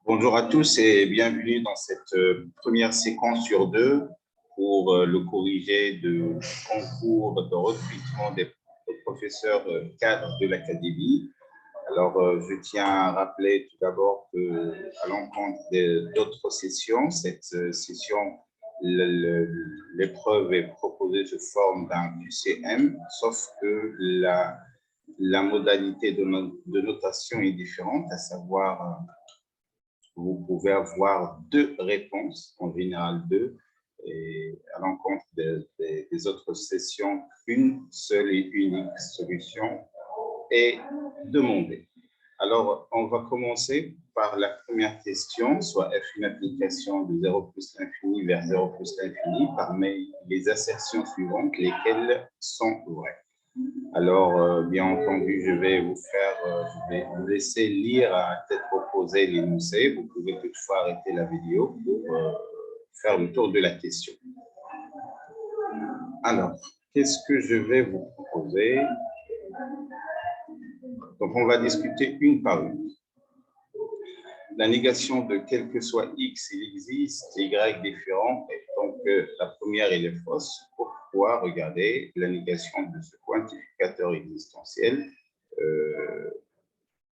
Bonjour à tous et bienvenue dans cette première séquence sur deux pour le corrigé de concours de recrutement des professeurs cadres de l'Académie. Alors, je tiens à rappeler tout d'abord qu'à l'encontre d'autres sessions, cette session, l'épreuve est proposée sous forme d'un QCM, sauf que la modalité de notation est différente, à savoir vous pouvez avoir deux réponses, en général deux, et à l'encontre des autres sessions, une seule et unique solution est demandée. Alors, on va commencer par la première question, soit f une application de 0 plus l'infini vers 0 plus l'infini parmi les assertions suivantes, lesquelles sont vraies. Alors, bien entendu, je vais vous laisser lire à tête reposée l'énoncé. Vous pouvez toutefois arrêter la vidéo pour faire le tour de la question. Alors, qu'est-ce que je vais vous proposer? Donc, on va discuter une par une. La négation de quel que soit x, il existe y différents, et donc la première, elle est fausse. Pourquoi? Regardez, la négation de ce quantificateur existentiel,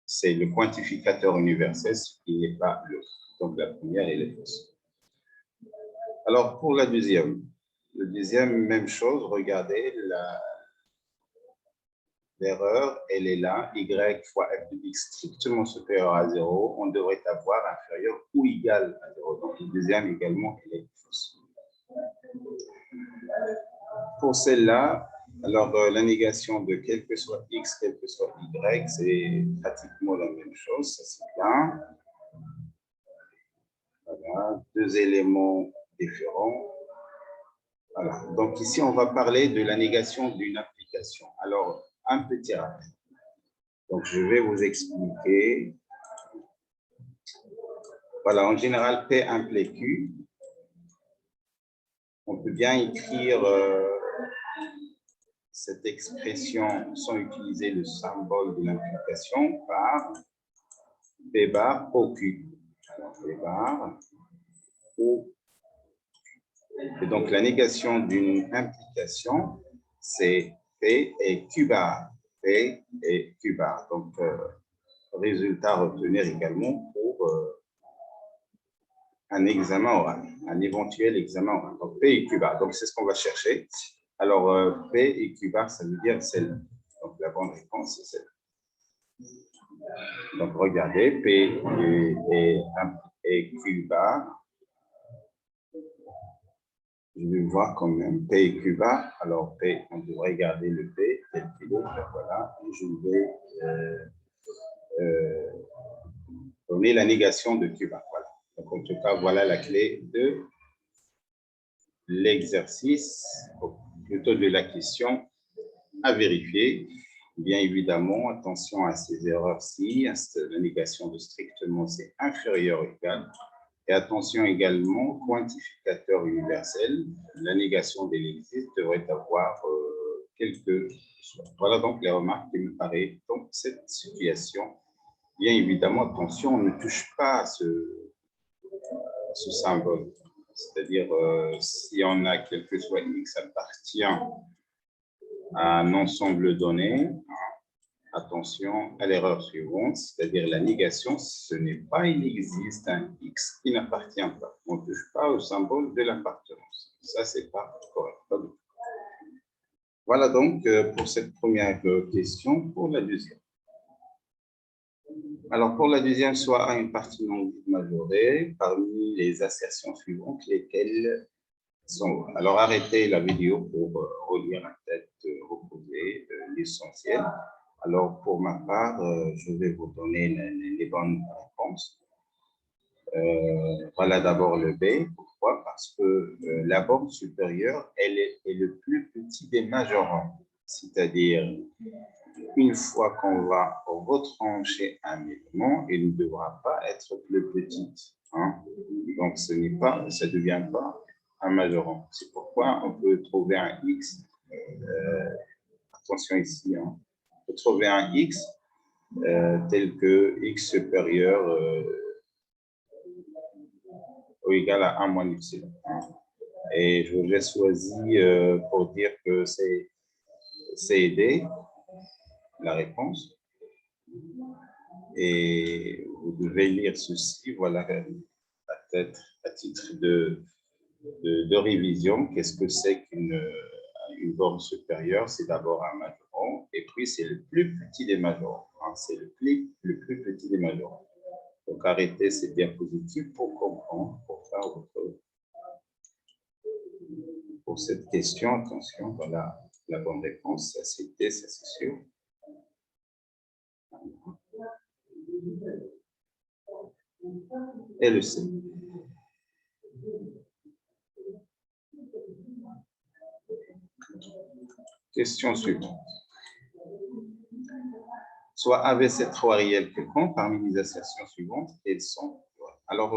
c'est le quantificateur universel, ce qui n'est pas l'autre. Donc la première, elle est fausse. Alors pour la deuxième, même chose, regardez, l'erreur, elle est là, y fois f de x strictement supérieur à 0, on devrait avoir inférieur ou égal à 0. Donc, le deuxième également, elle est fausse. Pour celle-là, alors la négation de quel que soit x, quel que soit y, c'est pratiquement la même chose, ça c'est bien. Voilà, deux éléments différents. Voilà, donc ici, on va parler de la négation d'une application. Alors, un petit rappel. Donc, je vais vous expliquer. Voilà, en général, P implique Q. On peut bien écrire cette expression sans utiliser le symbole de l'implication par P bar au Q. Alors, P bar au Q. Et donc, la négation d'une implication, c'est P et Q bar. P et Q bar. Donc, résultat à retenir également pour un examen oral, un éventuel examen oral. Donc, P et Q bar. Donc, c'est ce qu'on va chercher. Alors, P et Q bar, ça veut dire celle. Donc, la bonne réponse, c'est celle. Donc, regardez, P et Q bar. Je vais voir quand même P et Q bar. Alors, P, on devrait garder le P tel qu'il est. Voilà. Et je vais donner la négation de Q bar. Voilà. Donc, en tout cas, voilà la clé de l'exercice, plutôt de la question à vérifier. Bien évidemment, attention à ces erreurs-ci. La négation de strictement, c'est inférieur ou égal. Et attention également, quantificateur universel, la négation de l'existe devrait avoir quelques... Voilà donc les remarques qui me paraissent dans cette situation. Bien évidemment, attention, on ne touche pas à ce symbole. C'est-à-dire, si on a quel que soit x appartient à un ensemble donné, attention à l'erreur suivante, c'est-à-dire la négation, ce n'est pas il existe un x qui n'appartient pas. On ne touche pas au symbole de l'appartenance. Ça, c'est pas correct. Voilà donc pour cette première question. Pour la deuxième. Alors, pour la deuxième, soit à une partie non majorée parmi les assertions suivantes, lesquelles sont... Alors, arrêtez la vidéo pour relire à tête reposée l'essentiel. Alors, pour ma part, je vais vous donner les bonnes réponses. Voilà d'abord le B. Pourquoi? Parce que la borne supérieure, elle est le plus petit des majorants. C'est-à-dire, une fois qu'on va retrancher un élément, il ne devra pas être plus petit. Hein? Donc, ça ne devient pas un majorant. C'est pourquoi on peut trouver un X. Attention ici, hein. On peut trouver un X tel que X supérieur ou égale à 1 moins epsilon. Et je vous ai choisi pour dire que c'est C et D, la réponse. Et vous devez lire ceci, voilà, peut-être à titre de révision. Qu'est-ce que c'est qu'une borne supérieure? C'est d'abord un majoron, et puis c'est le plus petit des majorons. Hein, c'est le plus petit des majorons. Donc, arrêtez ces diapositives pour comprendre, pour faire pour cette question. Attention, voilà la bonne réponse. Ça, c'est D, ça, c'est sûr. Et le C. Question suivante. Soit ABC3 réel quelconque parmi les assertions suivantes, elles sont. Alors,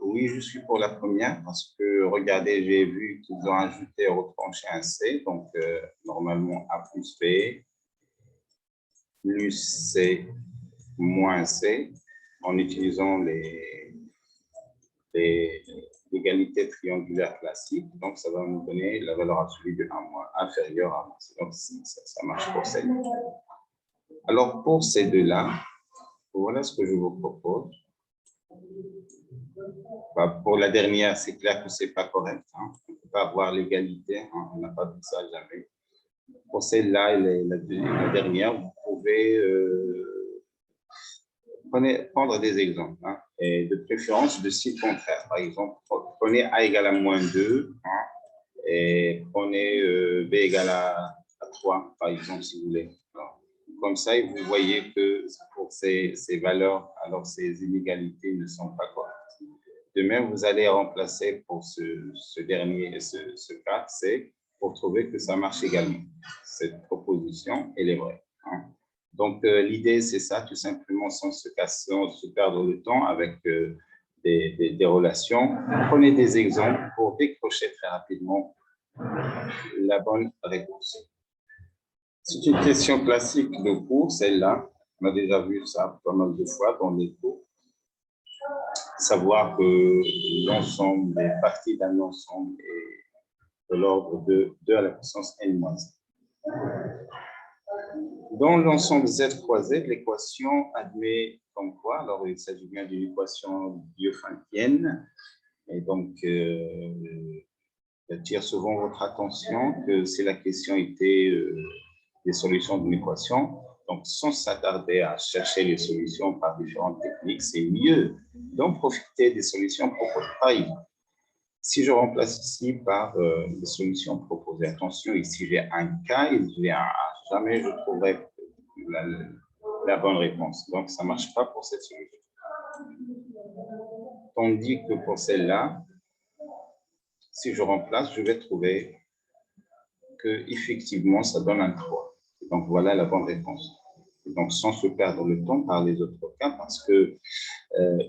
oui, je suis pour la première parce que, regardez, j'ai vu qu'ils ont ajouté au retranché un C, donc normalement A plus B plus C moins C en utilisant l'égalité triangulaire classique. Donc, ça va nous donner la valeur absolue de 1 moins inférieure à 1. Donc, ça marche pour celle-là. Alors, pour ces deux-là, voilà ce que je vous propose. Pour la dernière, c'est clair que ce n'est pas correct. Hein. On ne peut pas avoir l'égalité. Hein. On n'a pas vu ça jamais. Pour celle-là et la dernière, vous pouvez prendre des exemples. Hein, et de préférence de signes contraires. Par exemple, prenez A égale à moins 2 hein, et prenez B égale à 3, par exemple, si vous voulez. Alors, comme ça, vous voyez que pour ces valeurs, alors ces inégalités ne sont pas correctes. De même, vous allez remplacer pour ce dernier, ce cas, c'est pour trouver que ça marche également. Cette proposition, elle est vraie. Hein. Donc, l'idée, c'est ça, tout simplement, sans se perdre le temps avec des relations. Prenez des exemples pour décrocher très rapidement la bonne réponse. C'est une question classique de cours, celle-là. On a déjà vu ça pas mal de fois dans les cours. Savoir que l'ensemble des parties d'un ensemble est de l'ordre de 2 à la puissance n-1. Dans l'ensemble Z croisé, l'équation admet comme quoi? Alors, il s'agit bien d'une équation diophantienne. Et donc, j'attire souvent votre attention que si la question était des solutions d'une équation, donc sans s'attarder à chercher les solutions par différentes techniques, c'est mieux d'en profiter des solutions proposées. Par exemple, si je remplace ici par les solutions proposées, attention, ici j'ai un K et j'ai un A, jamais je trouverai la bonne réponse. Donc, ça ne marche pas pour cette solution. Tandis que pour celle-là, si je remplace, je vais trouver que effectivement ça donne un 3. Donc, voilà la bonne réponse. Donc, sans se perdre le temps par les autres cas, parce que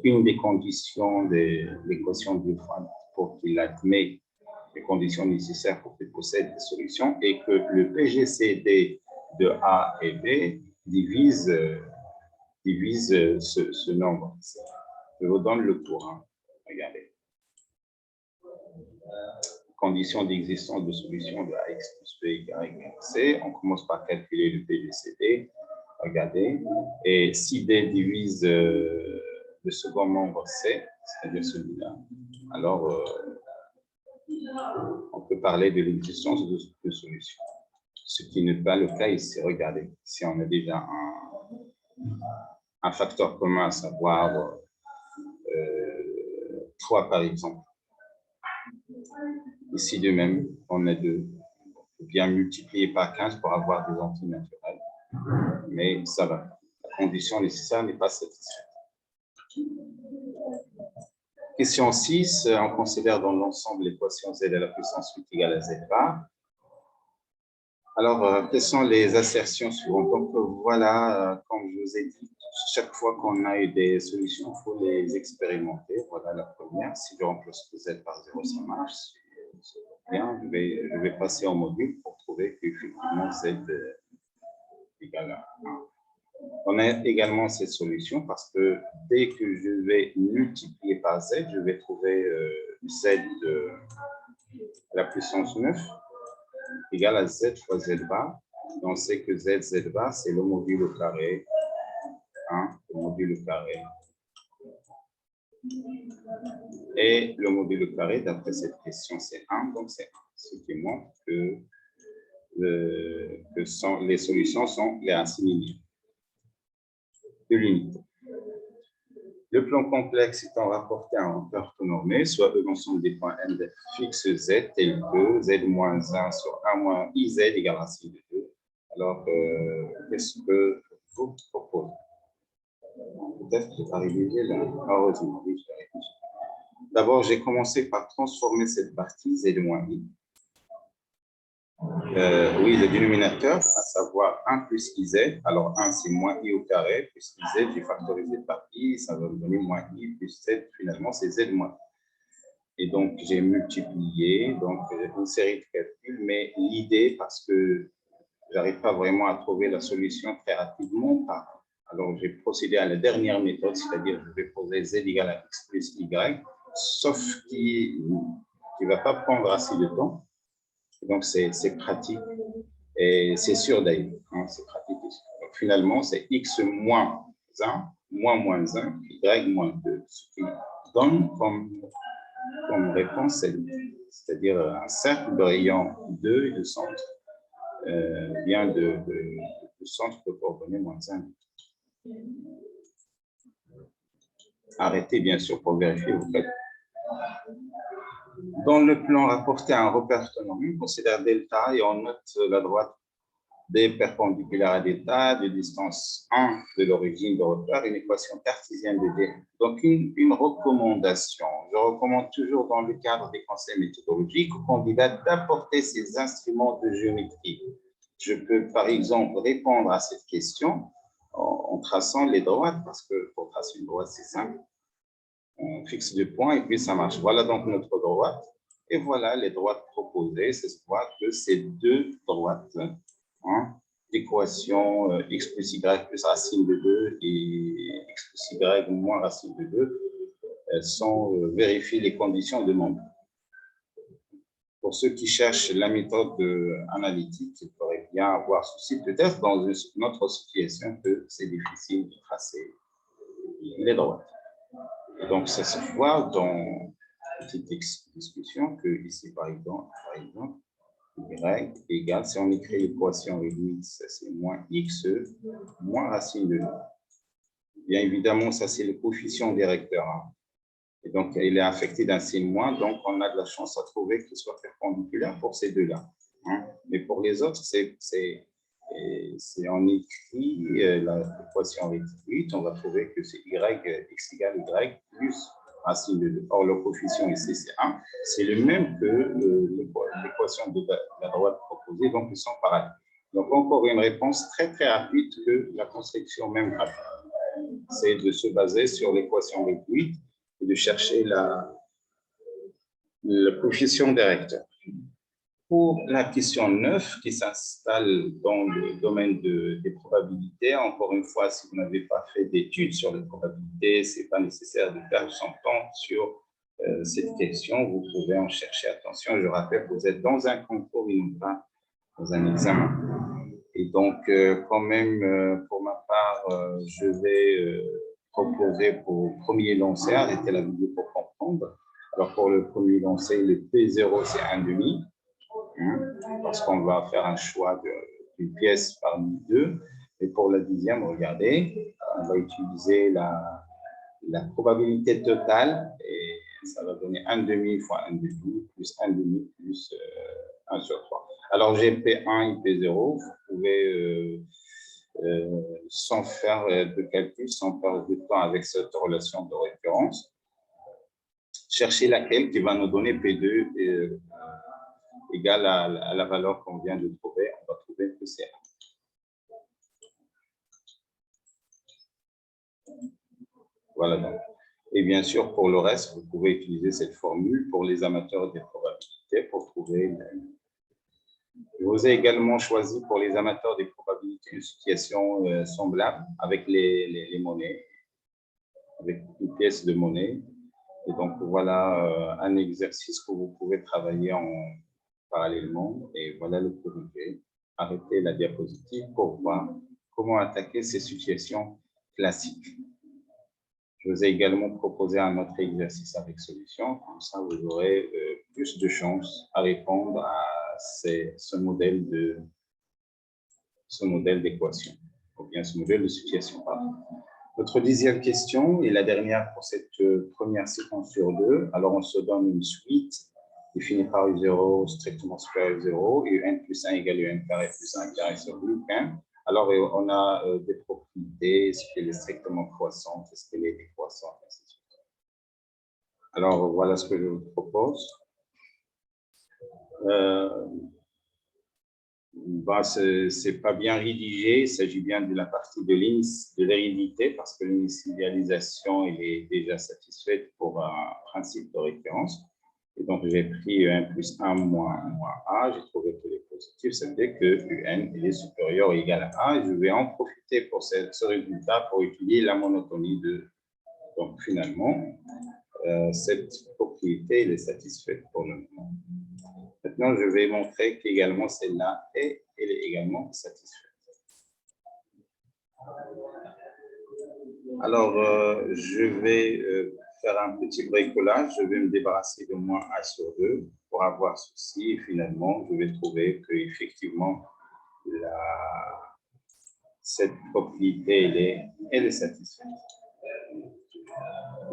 une des conditions de l'équation Diophant pour qu'il admet les conditions nécessaires pour qu'il possède des solutions est que le PGCD de A et B divise ce nombre. Je vous donne le cours. Hein. Regardez. Condition d'existence de solution de AX plus B égale C. On commence par calculer le PGCD. Regardez. Et si D divise le second membre C, c'est-à-dire celui-là, alors on peut parler de l'existence de solution. Ce qui n'est pas le cas ici. Regardez, si on a déjà un facteur commun, à savoir 3 par exemple. Ici de même, on a 2. On peut bien multiplier par 15 pour avoir des antinaturels. Mais ça va. La condition nécessaire n'est pas satisfaite. Question 6, on considère dans l'ensemble l'équation z à la puissance 8 égale à z bar. Alors, quelles sont les assertions suivantes? Donc, voilà, comme je vous ai dit, chaque fois qu'on a des solutions, il faut les expérimenter. Voilà la première. Si je remplace z par 0, ça marche. C'est bien. Je vais passer en module pour trouver qu'effectivement z égale à 1. On a également cette solution parce que dès que je vais multiplier par par Z, je vais trouver Z à la puissance 9 égale à Z fois Z bar. Donc, on sait que Z bar, c'est le module au carré. Hein, le module au carré. Et le module au carré, d'après cette question, c'est 1. Donc, c'est 1. Ce qui montre que les solutions sont les racines linéaires de l'unité. Le plan complexe étant rapporté à un repère orthonormé, soit l'ensemble des points n fixe z tel que z-1 sur 1 moins iz égale racine de 2. Alors, qu'est-ce que vous proposez? Peut-être que je vais rédiger là. Heureusement, oui, je vais rédiger. D'abord, j'ai commencé par transformer cette partie z-i. Oui, le dénominateur, à savoir 1 plus iz. Alors, 1, c'est moins i au carré, plus iz, j'ai factorisé par i, ça va me donner moins i, plus z, finalement, c'est z moins. Et donc, j'ai multiplié, donc une série de calculs, mais l'idée, parce que je n'arrive pas vraiment à trouver la solution très rapidement, alors j'ai procédé à la dernière méthode, c'est-à-dire je vais poser z égale à x plus y, sauf qui ne va pas prendre assez de temps. Donc, c'est pratique et c'est sûr d'ailleurs. Hein, c'est pratique. Donc, finalement, c'est x moins 1, moins 1, y moins 2, ce qui donne comme réponse, c'est-à-dire un cercle de rayon 2 et de centre, vient de centre de coordonnées moins 1. Arrêtez bien sûr pour vérifier, vous faites. Dans le plan rapporté à un repère orthonormé, on considère delta et on note la droite des perpendiculaires à delta, de distance 1 de l'origine de repère, une équation cartésienne de D. Donc, une recommandation. Je recommande toujours dans le cadre des conseils méthodologiques au candidat d'apporter ses instruments de géométrie. Je peux, par exemple, répondre à cette question en traçant les droites, parce que pour tracer une droite, c'est simple. On fixe deux points et puis ça marche. Voilà donc notre droite. Et voilà les droites proposées. C'est ce que ces deux droites, hein, l'équation x plus y plus racine de 2 et x plus y moins racine de 2, elles sont vérifier les conditions demandées. Pour ceux qui cherchent la méthode analytique, il faudrait bien avoir souci, peut-être dans notre situation, que c'est difficile de tracer les droites. Donc, ça se voit dans une petite discussion que ici, par exemple, y égale, si on écrit l'équation réduite, c'est moins x moins racine de 2. Bien évidemment, ça c'est le coefficient directeur. Hein. Et donc, il est affecté d'un signe moins, donc on a de la chance à trouver qu'il soit perpendiculaire pour ces deux-là. Hein. Mais pour les autres, on écrit l'équation réduite, on va trouver que c'est x égale y plus racine de 2. Or, le coefficient ici, c'est 1. C'est le même que l'équation de la droite proposée, donc ils sont pareils. Donc, encore une réponse très, très rapide que la construction même rapide. C'est de se baser sur l'équation réduite et de chercher le coefficient directeur. Pour la question 9, qui s'installe dans le domaine des probabilités, encore une fois, si vous n'avez pas fait d'études sur les probabilités, ce n'est pas nécessaire de perdre son temps sur cette question. Vous pouvez en chercher. Attention, je rappelle que vous êtes dans un concours et non pas dans un examen. Et donc, quand même, pour ma part, je vais proposer pour le premier lancé, arrêtez la vidéo pour comprendre. Alors, pour le premier lancé, le P0, c'est 1,5. Parce qu'on va faire un choix d'une pièce parmi deux. Et pour la deuxième, regardez, on va utiliser la probabilité totale et ça va donner 1,5 fois 1,5 plus 1,5 plus 1 sur 3. Alors, j'ai P1 et P0, vous pouvez, sans faire de calcul, sans perdre de temps avec cette relation de référence, chercher laquelle qui va nous donner P2 égale à la valeur qu'on vient de trouver. On va trouver que c'est 1. Voilà donc. Et bien sûr, pour le reste, vous pouvez utiliser cette formule pour les amateurs des probabilités pour trouver. Je vous ai également choisi pour les amateurs des probabilités une situation semblable avec les monnaies, avec une pièce de monnaie. Et donc, voilà un exercice que vous pouvez travailler parallèlement. Et voilà le corriger. Arrêtez la diapositive pour voir comment attaquer ces situations classiques. Je vous ai également proposé un autre exercice avec solution. Comme ça, vous aurez plus de chances à répondre à ce modèle d'équation, ou bien ce modèle de situation. Pardon. Notre 10e question et la dernière pour cette première séquence sur 2. Alors, on se donne une suite définie par U0 strictement supérieur à 0 et UN plus 1 égale UN carré plus 1 carré sur U1. Alors, on a des propriétés, est-ce qu'elle est strictement croissante, est-ce qu'elle est décroissante, ainsi de suite. Alors, voilà ce que je vous propose. C'est pas bien rédigé, il s'agit bien de la partie de l'hérédité parce que l'initialisation est déjà satisfaite pour un principe de référence. Et donc, j'ai pris UN plus 1 moins A, j'ai trouvé que les positifs, ça veut dire que UN est supérieur ou égal à A. Je vais en profiter pour ce résultat pour étudier la monotonie de. Donc, finalement, cette propriété elle est satisfaite pour le moment. Maintenant, je vais montrer qu'également celle-là, elle est également satisfaite. Alors, je vais faire un petit bricolage. Je vais me débarrasser de moins A sur 2 pour avoir ceci. Et finalement, je vais trouver qu'effectivement, cette propriété, elle est satisfaite.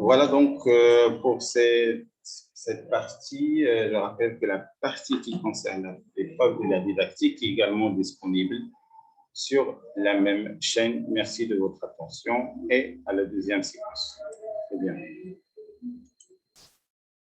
Voilà donc pour cette partie. Je rappelle que la partie qui concerne l'épreuve de la didactique est également disponible sur la même chaîne. Merci de votre attention et à la deuxième séquence.